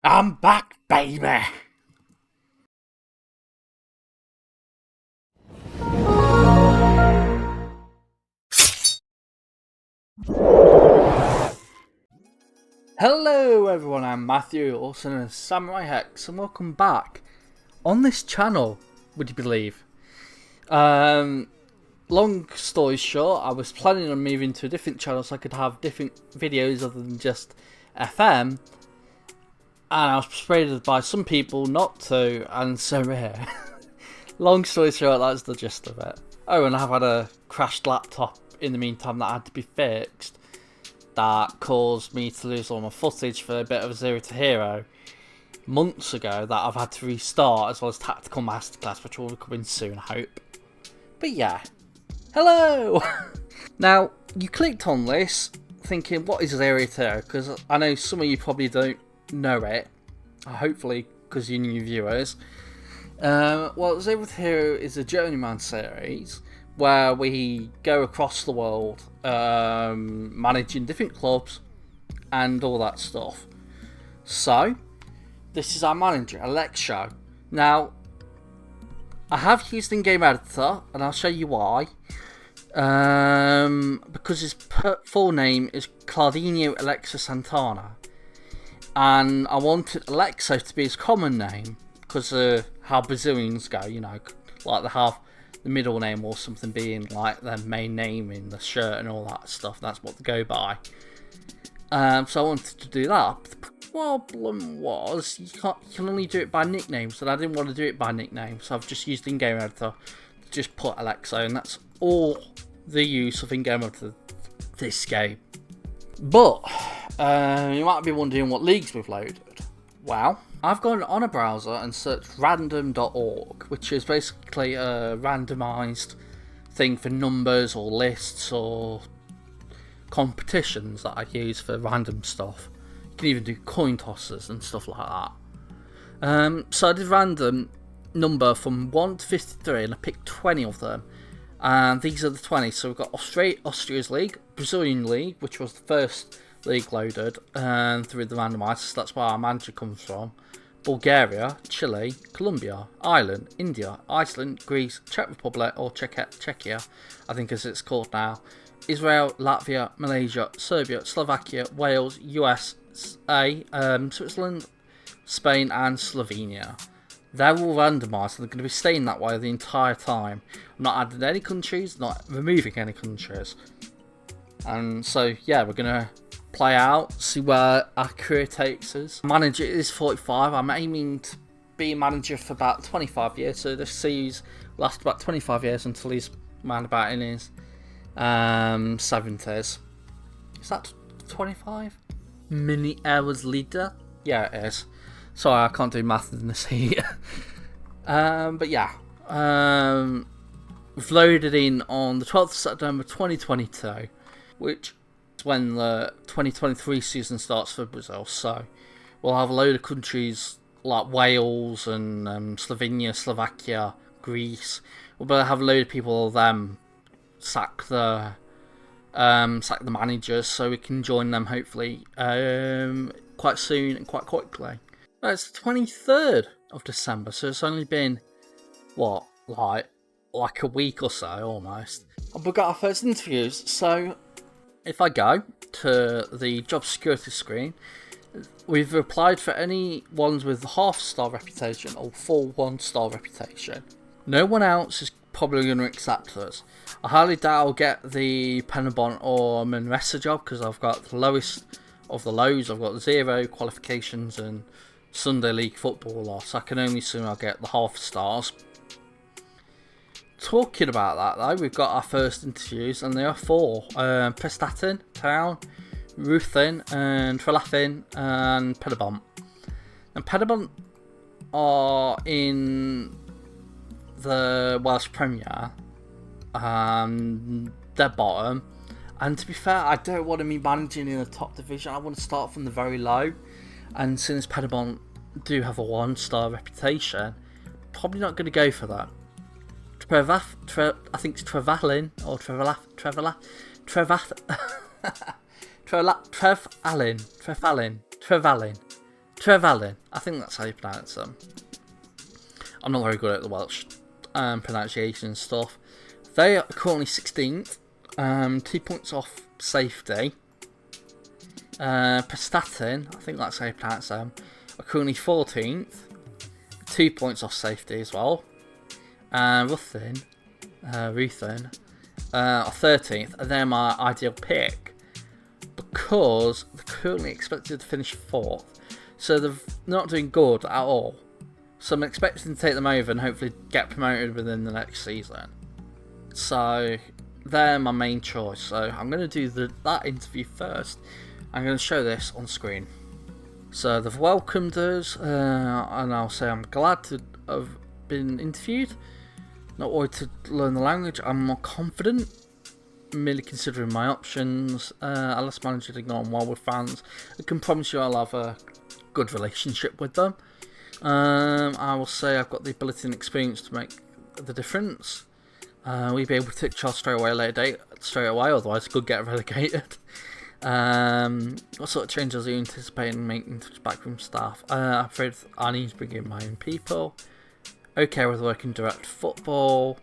I'm back, baby! Hello everyone, I'm Matthew, also known as SamuraiHex, and welcome back on this channel, would you believe? Long story short, I was planning on moving to a different channel so I could have different videos other than just FM. And I was persuaded by some people not to, and so here. Long story short, that's the gist of it. Oh, and I've had a crashed laptop in the meantime that had to be fixed. That caused me to lose all my footage for a bit of Zero to Hero months ago that I've had to restart, as well as Tactical Masterclass, which will be coming soon, I hope. But yeah, hello! Now, you clicked on this thinking, what is Zero to Hero? Because I know some of you probably don't know it, hopefully because you're new viewers. Well, Zero to Hero is a Journeyman series where we go across the world managing different clubs and all that stuff. So, this is our manager, Aleixo. Now, I have used in-game editor, and I'll show you why. Because his full name is Claudinho Aleixo Santana. And I wanted Aleixo to be his common name, because of how Brazilians go, you know, like they have the middle name or something being like their main name in the shirt and all that stuff. That's what they go by. So I wanted to do that. But the problem was you can only do it by nicknames, and I didn't want to do it by nickname, so I've just used in-game editor to just put Aleixo, and that's all the use of in-game editor this game. But you might be wondering what leagues we've loaded. Well, I've gone on a browser and searched random.org, which is basically a randomised thing for numbers or lists or competitions that I use for random stuff. You can even do coin tosses and stuff like that. So I did random number from 1 to 53 and I picked 20 of them. And these are the 20. So we've got Austria's league, Brazilian league, which was the first league loaded through the randomizer, so that's where our manager comes from. Bulgaria, Chile, Colombia, Ireland, India, Iceland, Greece, Czech Republic, or Czechia, I think as it's called now, Israel, Latvia, Malaysia, Serbia, Slovakia, Wales, USA, Switzerland, Spain, and Slovenia. They're all randomised, and they're going to be staying that way the entire time. I'm not adding any countries, not removing any countries. And so, yeah, we're going to play out, see where our career takes us. Manager is 45. I'm aiming to be a manager for about 25 years, so this series lasts about 25 years until he's around about in his 70s. Is that 25? Mini hours leader? Yeah, it is. Sorry, I can't do math in this heat. But yeah, we've loaded in on the 12th of September 2022, which when the 2023 season starts for Brazil, so we'll have a load of countries like Wales and Slovenia, Slovakia, Greece. We'll have a load of people of them sack the managers, so we can join them hopefully quite soon and quite quickly. It's the 23rd of December, so it's only been what, like a week or so almost. We've got our first interviews, so if I go to the job security screen, we've applied for any ones with half-star reputation or full one-star reputation. No one else is probably going to accept us. I highly doubt I'll get the Penabon or Manresa job because I've got the lowest of the lows. I've got 0 qualifications and Sunday League football loss. I can only assume I'll get the half-stars. Talking about that though, we've got our first interviews and there are 4. Prestatyn Town, Ruthin and Trelafin and Pedabont. And Pedabont are in the Welsh Premier. They're bottom. And to be fair, I don't want to be managing in the top division. I want to start from the very low. And since Pedabont do have a 1-star reputation, probably not going to go for that. I think it's Trevalin or Trevalin. Trevelyan, I think that's how you pronounce them. I'm not very good at the Welsh pronunciation and stuff. They are currently 16th, 2 points off safety. Prestatyn, I think that's how you pronounce them, are currently 14th, 2 points off safety as well. Ruthin are 13th, and they're my ideal pick because they're currently expected to finish 4th, so they're not doing good at all. So I'm expecting to take them over and hopefully get promoted within the next season. So they're my main choice. So I'm going to do that interview first. I'm going to show this on screen. So they've welcomed us, and I'll say I'm glad to have been interviewed. Not worried to learn the language. I'm more confident, merely considering my options. I less manage to ignore well with fans. I can promise you I'll have a good relationship with them. I will say I've got the ability and experience to make the difference. We'll be able to take charge straight away, otherwise I could get relegated. What sort of changes are you anticipating making to backroom staff? I'm afraid I need to bring in my own people. Okay with working direct football.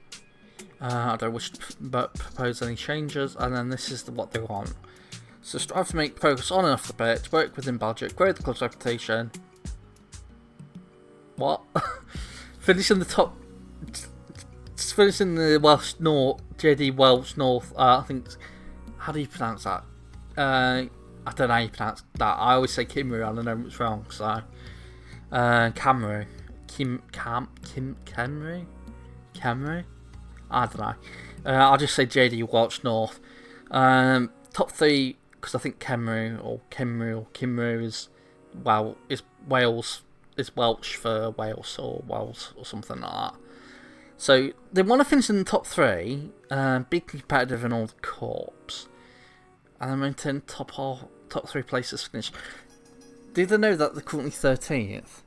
I don't wish to propose any changes, and then this is what they want. So strive to make progress on and off the pitch, work within budget, grow the club's reputation. What? Finishing the Welsh North, JD Welsh North, I think, how do you pronounce that? I don't know how you pronounce that. I always say Kimru, I don't know what's wrong, so. Camru. Camru? I don't know. I'll just say JD Welsh North. Top 3, because I think Kimru is Wales, is Welsh for Wales or something like that. So they want to finish in the top 3, be competitive in all the corps, and maintain top 3 places finish. Do they know that they're currently 13th?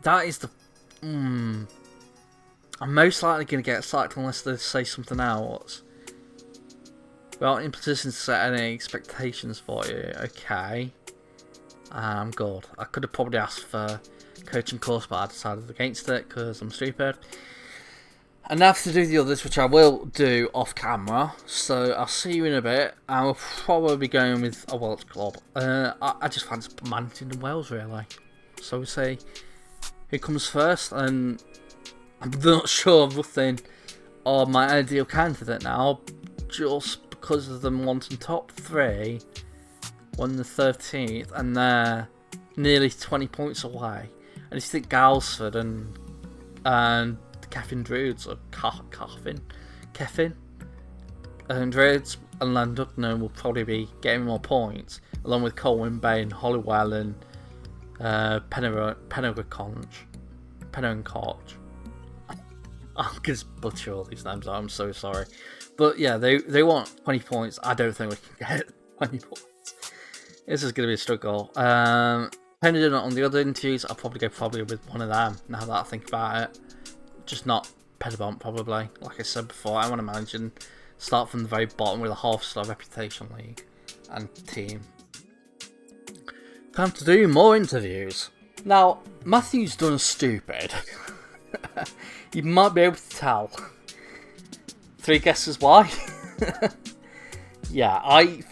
That is the... I'm most likely going to get sacked unless they say something else. We aren't in position to set any expectations for you. Okay. I'm good. I could have probably asked for coaching course, but I decided against it because I'm stupid. And now to do the others, which I will do off camera. So I'll see you in a bit. I will probably be going with a Welsh club. I just fancy managing in Wales, really. So we say who comes first, and I'm not sure of nothing of my ideal candidate now, just because of them wanting top 3, won the 13th, and they're nearly 20 points away. And if you think Galsford and Kevin Druids, or Kevin and Druids and Landugno will probably be getting more points, along with Colwyn Bay and Holyhead and Penrynconch. I'm going to butcher all these names, I'm so sorry. But yeah, they want 20 points. I don't think we can get 20 points. This is going to be a struggle. Depending on the other interviews, I'll probably go with one of them, now that I think about it. Just not Pedabont, probably. Like I said before, I want to manage and start from the very bottom with a half-star reputation league and team. Time to do more interviews. Now, Matthew's done stupid. You might be able to tell. 3 guesses why? Yeah, I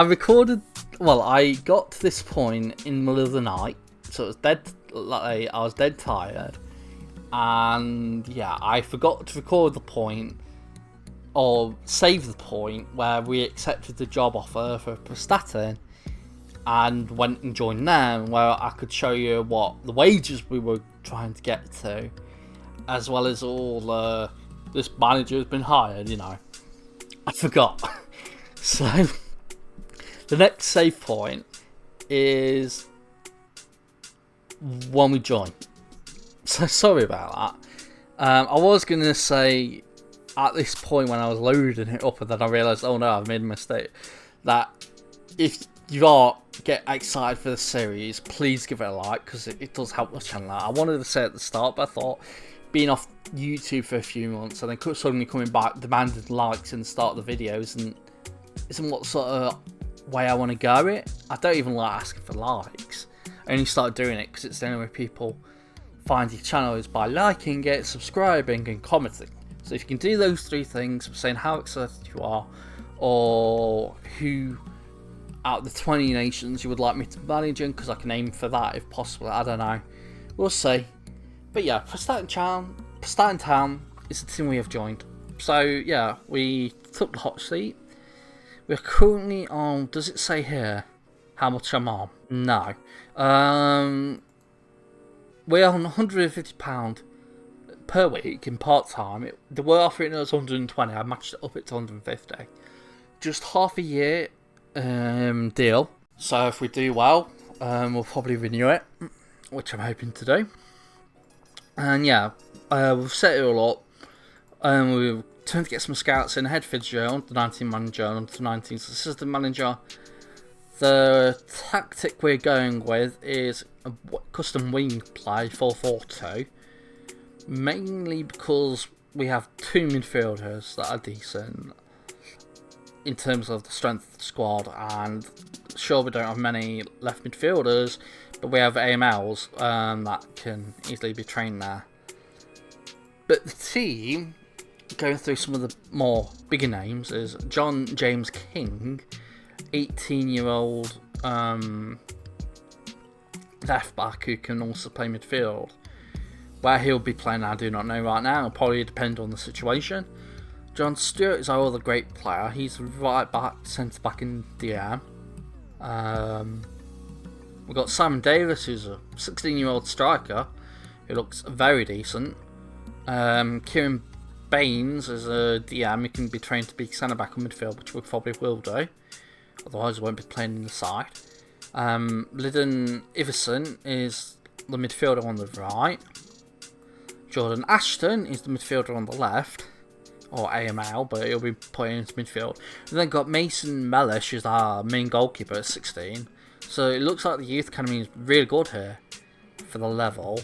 recorded. Well, I got to this point in the middle of the night, so it was dead. Like, I was dead tired, and yeah, I forgot to record the point or save the point where we accepted the job offer for Prestatyn, and went and joined them, where I could show you what the wages we were trying to get to, as well as all this manager has been hired. You know, I forgot. So the next save point is when we join. So sorry about that. I was going to say at this point when I was loading it up, and then I realised, oh no, I've made a mistake. That if you are get excited for the series, please give it a like, because it does help the channel out. I wanted to say at the start, but I thought being off YouTube for a few months and then suddenly coming back demanding likes in the start of the videos and isn't what sort of way I want to go it. I don't even like asking for likes. I only started doing it because it's the only way people find your channel is by liking it, subscribing and commenting. So if you can do those 3 things, saying how excited you are, or who out of the 20 nations you would like me to manage in, because I can aim for that if possible, I don't know. We'll see. But yeah, Prestatyn Town is the team we have joined. So yeah, we took the hot seat. We're currently on, does it say here how much I'm on? No. We're on £150 per week in part-time. They were offering us 120, I matched it up to 150. Just half a year deal. So if we do well, we'll probably renew it, which I'm hoping to do. And yeah, we've set it all up. We're trying to get some scouts in, head physio, under 19 manager, under 19 assistant manager. The tactic we're going with is a custom wing play 4-4-2, mainly because we have 2 midfielders that are decent in terms of the strength of the squad, and sure, we don't have many left midfielders, but we have AMLs that can easily be trained there. But the team, going through some of the more bigger names, is John James King, 18-year-old left back who can also play midfield. Where he'll be playing, I do not know right now. It'll probably depend on the situation. John Stewart is our other great player. He's right back, centre back in DM. We've got Simon Davis, who's a 16-year-old striker who looks very decent. Kieran Baines is a DM who can be trained to be centre back or midfield, which we probably will do. Otherwise, we won't be playing in the side. Lyndon Iverson is the midfielder on the right. Jordan Ashton is the midfielder on the left, or AML, but he'll be playing into midfield. We've then got Mason Mellish, who's our main goalkeeper at 16. So it looks like the youth academy is really good here for the level.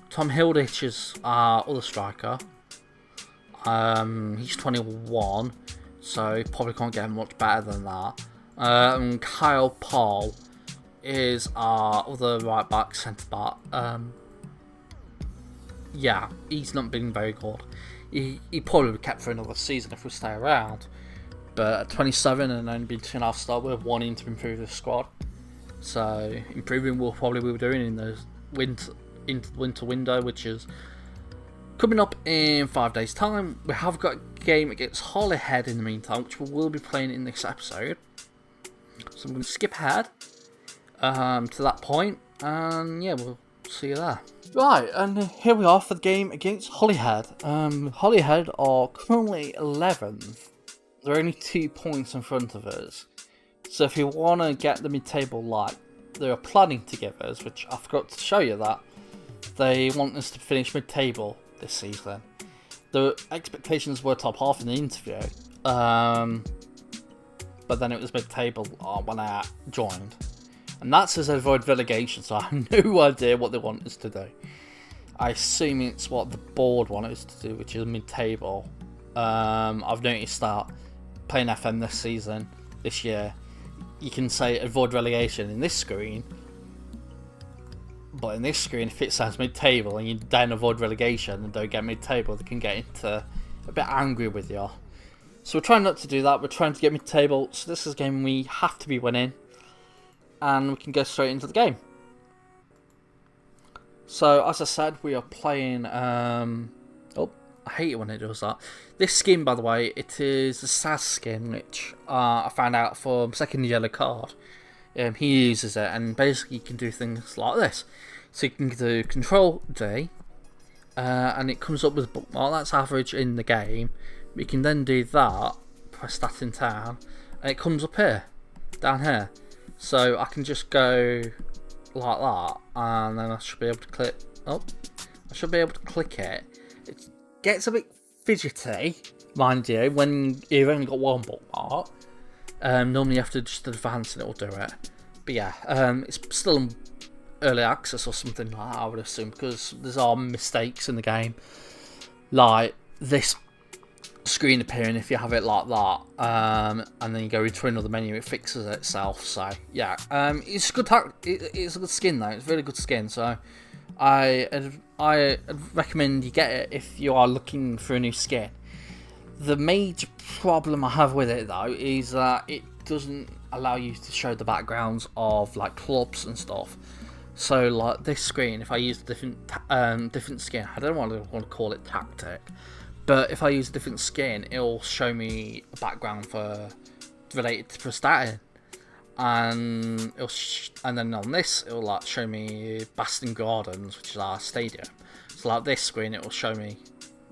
Tom Hilditch is our other striker. He's 21, so he probably can't get much better than that. And Kyle Paul is our other right back, centre back. Yeah, he's not been very good. He probably be kept for another season if we stay around. But at 27 and only been 2.5 star, we're wanting to improve the squad. So improving we'll probably be doing in the winter window, which is coming up in 5 days' time. We have got a game against Holyhead in the meantime, which we will be playing in this episode. So I'm going to skip ahead to that point, and yeah, we'll see you there. Right, and here we are for the game against Holyhead. Holyhead are currently 11th. They're only 2 points in front of us. So if you want to get the mid-table like they are planning to give us, which I forgot to show you that, they want us to finish mid-table this season. The expectations were top half in the interview, but then it was mid-table when I joined. And that says avoid relegation, so I have no idea what they want us to do. I assume it's what the board want us to do, which is mid-table. I've noticed that playing FM this year, you can say avoid relegation in this screen, but in this screen, if it says mid-table and you then avoid relegation and don't get mid-table, they can get into a bit angry with you. So we're trying not to do that. We're trying to get mid-table. So this is a game we have to be winning, and we can go straight into the game. So as I said, we are playing. Oh, I hate it when it does that. This skin, by the way, it is the SAS skin, which I found out from second yellow card. He uses it, and basically you can do things like this. So you can do Control D, and it comes up with a bookmark. That's average in the game. We can then do that, Prestatyn Town, and it comes up here, down here. So I can just go like that, and then I should be able to click. Oh, I should be able to click it. It gets a bit fidgety, mind you, when you've only got one bookmark. Normally you have to just advance and it will do it. But yeah, it's still in early access or something like that, I would assume, because there's are mistakes in the game. Like this screen appearing if you have it like that, and then you go into another menu, it fixes itself. So yeah, it's a good it's a good skin though. It's a really good skin. So I recommend you get it if you are looking for a new skin. The major problem I have with it though is that it doesn't allow you to show the backgrounds of like clubs and stuff. So like this screen, if I use a different skin, I don't want to call it tactic, but if I use a different skin, it'll show me a background related to Prestatyn, and and then on this it'll like show me Baston Gardens, which is our stadium. So like this screen, it will show me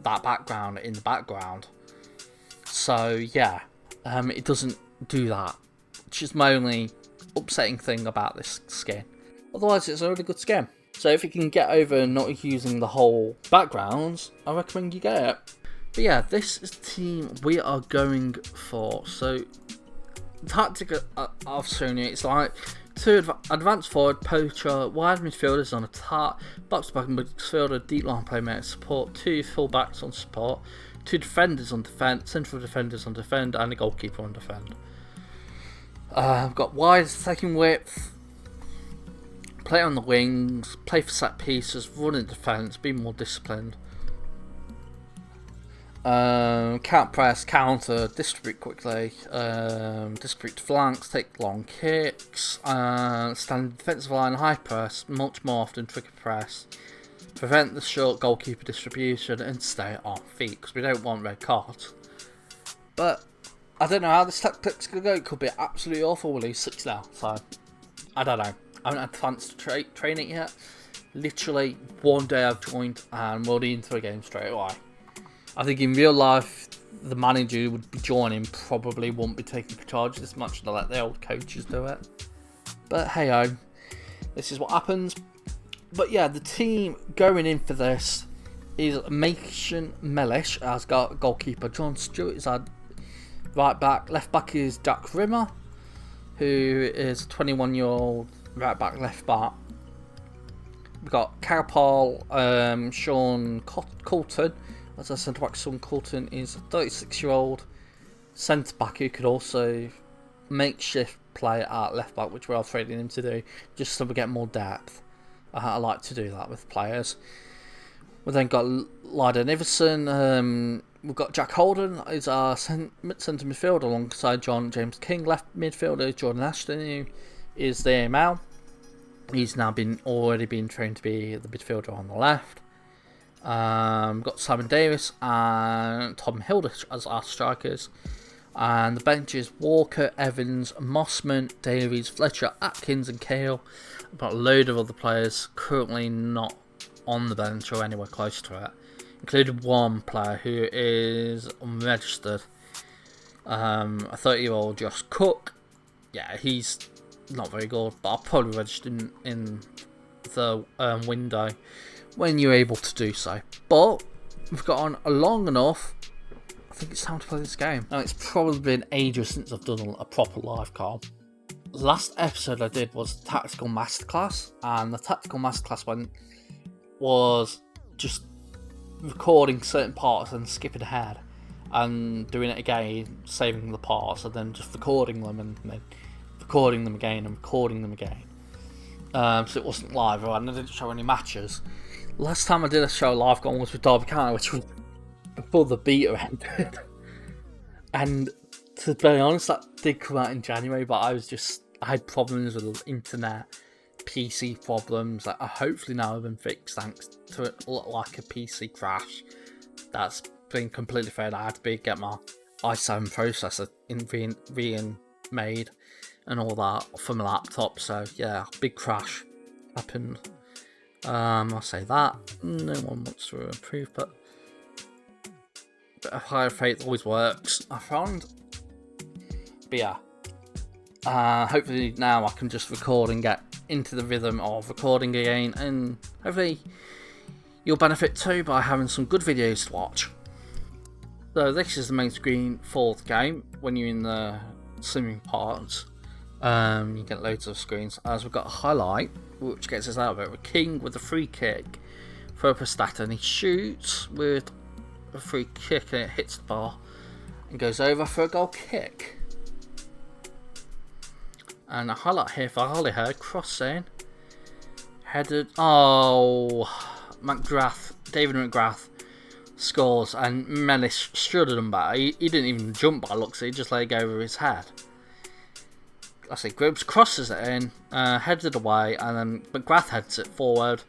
that background in the background. So yeah, it doesn't do that, which is my only upsetting thing about this skin. Otherwise, it's a really good skin. So if you can get over not using the whole backgrounds, I recommend you get it. But yeah, this is the team we are going for. So tactic I've shown you, it's like 2 advanced forward, poacher, wide midfielders on attack, box-to-back midfielder, deep line playmaker support, 2 full-backs on support, 2 defenders on defence, central defenders on defend, and a goalkeeper on defend. I've got wide attacking width, play on the wings, play for set pieces, run in defence, be more disciplined. Can't press, counter, distribute quickly, distribute to flanks, take long kicks, stand defensive line, high press, much more often trigger press, prevent the short goalkeeper distribution, and stay on feet, because we don't want red cards. But I don't know how this tactic's going to go. It could be absolutely awful. We'll lose 6-0, so I don't know. I haven't had a chance to train it yet. Literally one day I've joined and we're already into a game straight away. I think in real life the manager who would be joining probably won't be taking charge this much. They'll let the old coaches do it. But hey ho, this is what happens. But yeah, the team going in for this is Mason Mellish as goalkeeper. John Stewart is our right back. Left back is Jack Rimmer, who is a 21-year-old right back, left back. We've got Carapal, Sean Colton. As I centre back, Sean Colton is a 36-year-old centre back who could also makeshift play at left back, which we are training him to do, just so we get more depth. I like to do that with players. We've then got Lyden Iverson. We've got Jack Holden is our centre midfielder alongside John James King. Left midfielder Jordan Ashton, who is the AML. He's now already been trained to be the midfielder on the left. We've got Simon Davis and Tom Hilditch as our strikers. And the bench is Walker, Evans, Mossman, Davies, Fletcher, Atkins and Cale. We've got a load of other players currently not on the bench or anywhere close to it, including one player who is unregistered. A 30-year-old Josh Cook. Yeah, he's not very good, but I'll probably register in the window when you're able to do so. But we've got on long enough. I think it's time to play this game. Now, it's probably been ages since I've done a proper live call. Last episode I did was Tactical Masterclass, and the Tactical Masterclass one was just recording certain parts and skipping ahead and doing it again, saving the parts, and then just recording them and then recording them again and recording them again. So it wasn't live, and I didn't show any matches. Last time I did a show live gone was with Derby County, which was before the beta ended. And to be honest, that did come out in January, but I had problems with the internet, PC problems that hopefully now have been fixed thanks to it look like a PC crash. That's been completely failed. I had to get my i7 processor remade and all that from a laptop. So yeah, big crash happened. I'll say that. No one wants to improve, but a bit of higher faith always works, I found. But yeah, hopefully now I can just record and get into the rhythm of recording again, and hopefully you'll benefit too by having some good videos to watch. So this is the main screen for the game. When you're in the swimming parts, you get loads of screens. As we've got a highlight, which gets us out of it. We're King with a free kick for Prestatyn. He shoots with a free kick and it hits the bar and goes over for a goal kick. And a highlight here for Holyhead, crossing, headed. Oh, David McGrath scores, and Mellish strutted him back. He didn't even jump by looks, he just let it go over his head. I say Gribbs crosses it in, headed away, and then McGrath heads it forward.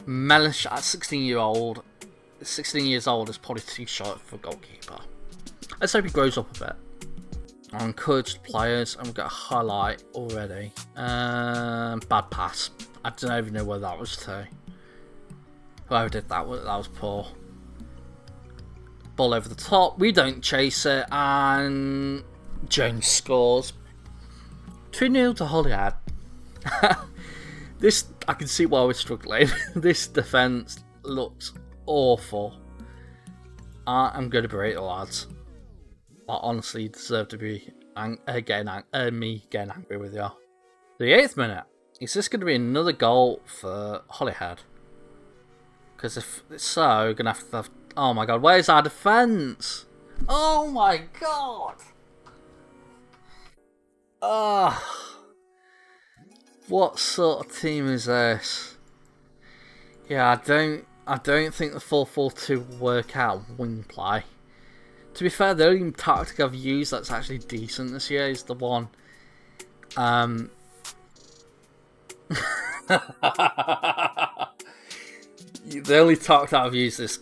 Mellish at 16 years old is probably too short for a goalkeeper. Let's hope he grows up a bit. I encouraged players, and we've got a highlight already. Bad pass. I don't even know where that was to. Whoever did that was poor. Ball over the top. We don't chase it, and Jones scores. 2-0 to Holyhead. This, I can see why we're struggling. This defence looks awful. I'm going to berate the lads. I honestly deserve to be getting angry with you. The 8th minute. Is this going to be another goal for Holyhead? Because if it's so, we're going to have... Oh my god, where's our defence? Oh my god! What sort of team is this? Yeah, I don't think the 4-4-2 will work out wing play. To be fair, the only tactic I've used that's actually decent this year is the one. The only tactic I've used this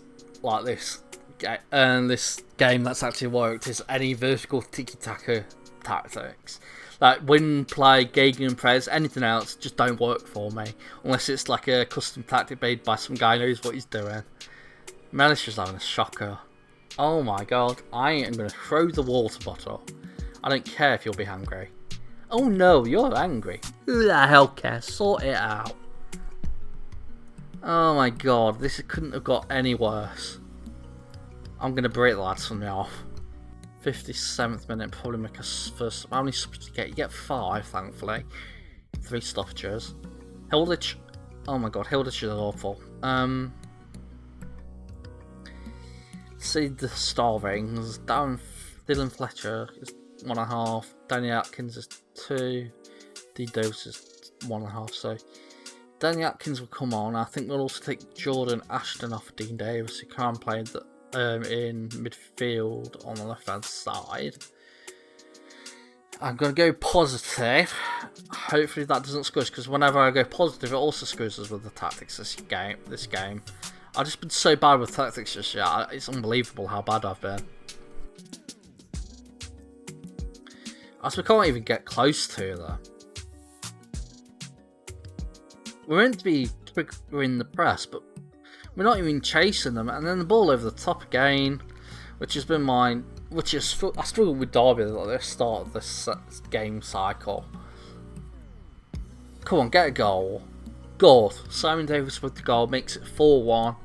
game that's actually worked is any vertical tiki-taka tactics. Like win, play, gegenpress, anything else just don't work for me. Unless it's like a custom tactic made by some guy who knows what he's doing. Mellish is having a shocker. Oh my god, I am going to throw the water bottle. I don't care if you'll be hungry. Oh no, you're angry. Who the hell cares? Sort it out. Oh my god, this couldn't have got any worse. I'm going to break the lads from me off. 57th minute, probably make us first. How many subs do you get? You get 5, thankfully. 3 stoppages. Hilditch. Oh my god, Hilditch is awful. See the starvings. Dylan Fletcher is 1.5. Danny Atkins is 2. D Dose is 1.5. So Danny Atkins will come on. I think we'll also take Jordan Ashton off Dean Davis, who can't play in midfield on the left hand side. I'm going to go positive. Hopefully that doesn't screw us, because whenever I go positive it also screws us with the tactics this game. I've just been so bad with tactics this year. It's unbelievable how bad I've been. As we can't even get close to them. We're meant to be triggering the press, but we're not even chasing them. And then the ball over the top again, which has been mine. I struggled with Derby at the start of this game cycle. Come on, get a goal. Good. Simon Davis with the goal makes it 4-1.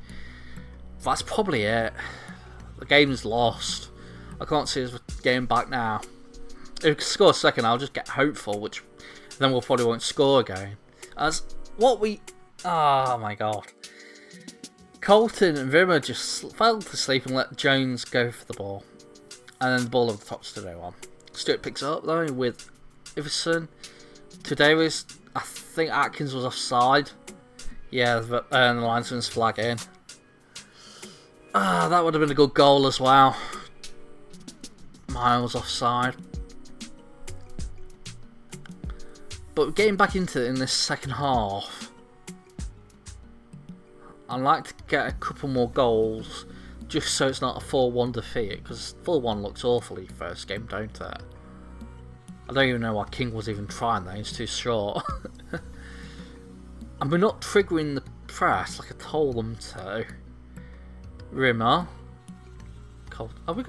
That's probably it. The game's lost. I can't see us getting back now. If we score a second, I'll just get hopeful, which then we'll probably won't score again. Oh my god. Colton and Rimmer just fell to sleep and let Jones go for the ball. And then the ball over the top's to no one. Stewart picks it up though with Iverson. To Davis. I think Atkins was offside. Yeah, and the linesman's flagging. That would have been a good goal as well. Miles offside. But getting back into it in this second half, I'd like to get a couple more goals just so it's not a 4-1 defeat, because 4-1 looks awfully first game, don't it? I don't even know why King was even trying that, he's too short. And we're not triggering the press like I told them to. Rimmer. Have we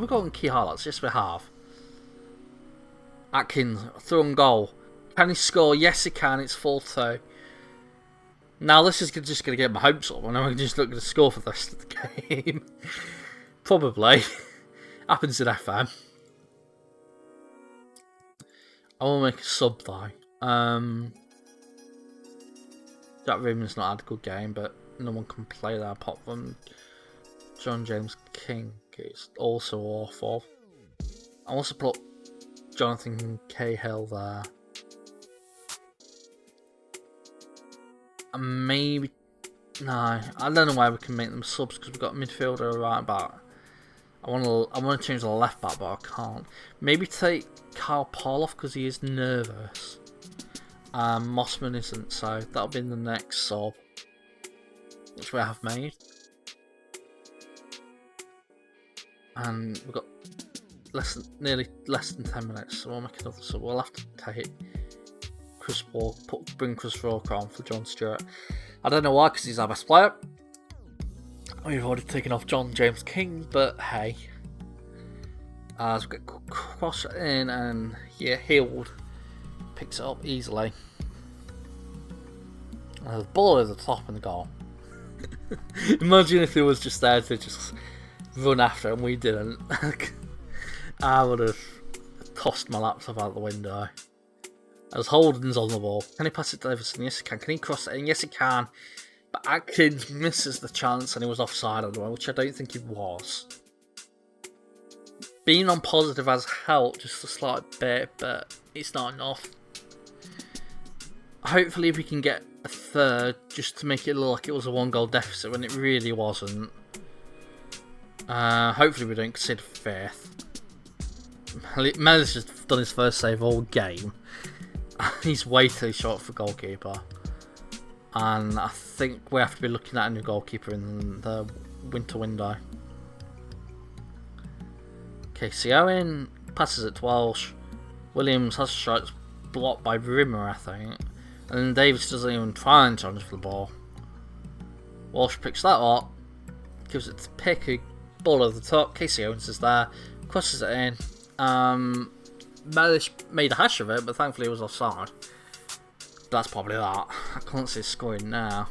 got key highlights? Yes, we have. Atkins, through on goal. Can he score? Yes, he can. It's 4-2. Now this is just going to get my hopes up, and I'm just not going to score for the rest of the game. Probably. Happens in FM. I will make a sub though. Jack Raymond's not had a good game, but no one can play that apart from John James King is also awful. I also put Jonathan Cahill there. And maybe... No, I don't know why we can make them subs because we've got a midfielder right back. I want to change the left back, but I can't. Maybe take Kyle Paul off because he is nervous. Mossman isn't, so that'll be in the next sub, which we have made. And we've got nearly less than 10 minutes, so we'll make another sub. We'll have to take Chris Walker, bring Chris Walker on for John Stewart. I don't know why, because he's our best player. We've already taken off John James King, but hey. As we get cross in, and yeah, Healed picks it up easily. The ball at the top in the goal. Imagine if it was just there to just run after and we didn't. I would have tossed my laptop out the window. As Holden's on the ball. Can he pass it to Davison? Yes he can. Can he cross it in? Yes he can. But Atkins misses the chance and he was offside on the way, which I don't think he was. Being on positive has helped just a slight bit, but it's not enough. Hopefully we can get a third just to make it look like it was a 1-goal deficit when it really wasn't. Hopefully we don't concede fifth. Mellis has done his first save all game. He's way too short for goalkeeper. And I think we have to be looking at a new goalkeeper in the winter window. Casey Owen passes it to Welsh. Williams has a shot blocked by Rimmer, I think. And then Davis doesn't even try and challenge for the ball. Walsh picks that up. Gives it to Pick, ball over the top. Casey Owens is there. Crosses it in. Mellish made a hash of it, but thankfully it was offside. That's probably that. I can't see scoring now.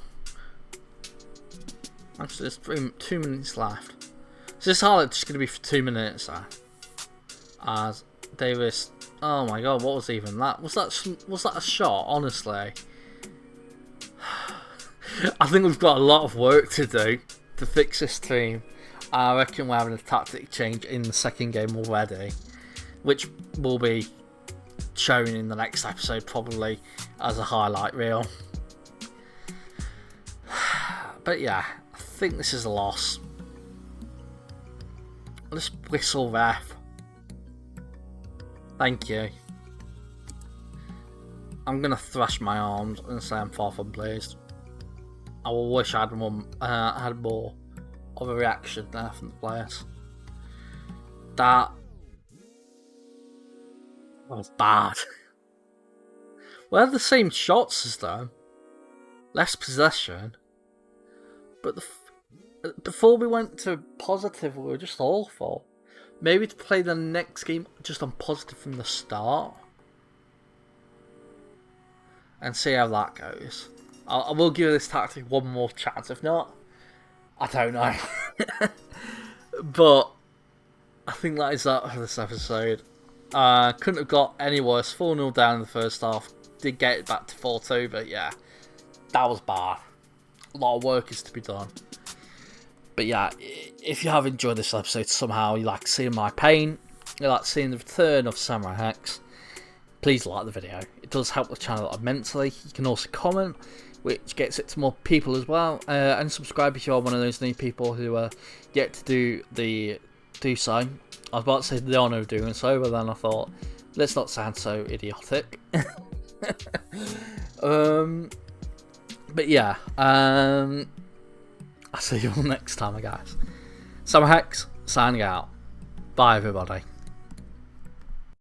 Actually, there's 2 minutes left. So this highlight just going to be for 2 minutes. As Davis, oh my god, what was even that? Was that a shot? Honestly, I think we've got a lot of work to do to fix this team. I reckon we're having a tactic change in the second game already, which will be shown in the next episode probably as a highlight reel. But yeah, I think this is a loss. Let's whistle ref. Thank you. I'm gonna thrash my arms and say I'm far from pleased. I will wish I had more of a reaction there from the players. That was bad. We had the same shots as them, less possession, but before we went to positive, we were just awful. Maybe to play the next game just on positive from the start and see how that goes. I will give this tactic one more chance. If not, I don't know. But I think that is that for this episode. Couldn't have got any worse. 4-0 down in the first half. Did get it back to 4-2, but yeah, that was bad. A lot of work is to be done. But yeah, if you have enjoyed this episode somehow, you like seeing my pain, you like seeing the return of SamuraiHex, please like the video. It does help the channel immensely. You can also comment, which gets it to more people as well. And subscribe if you are one of those new people who are yet to do so. I was about to say the honour of doing so, but then I thought, let's not sound so idiotic. But yeah, I'll see you all next time, guys. SamuraiHex signing out. Bye, everybody.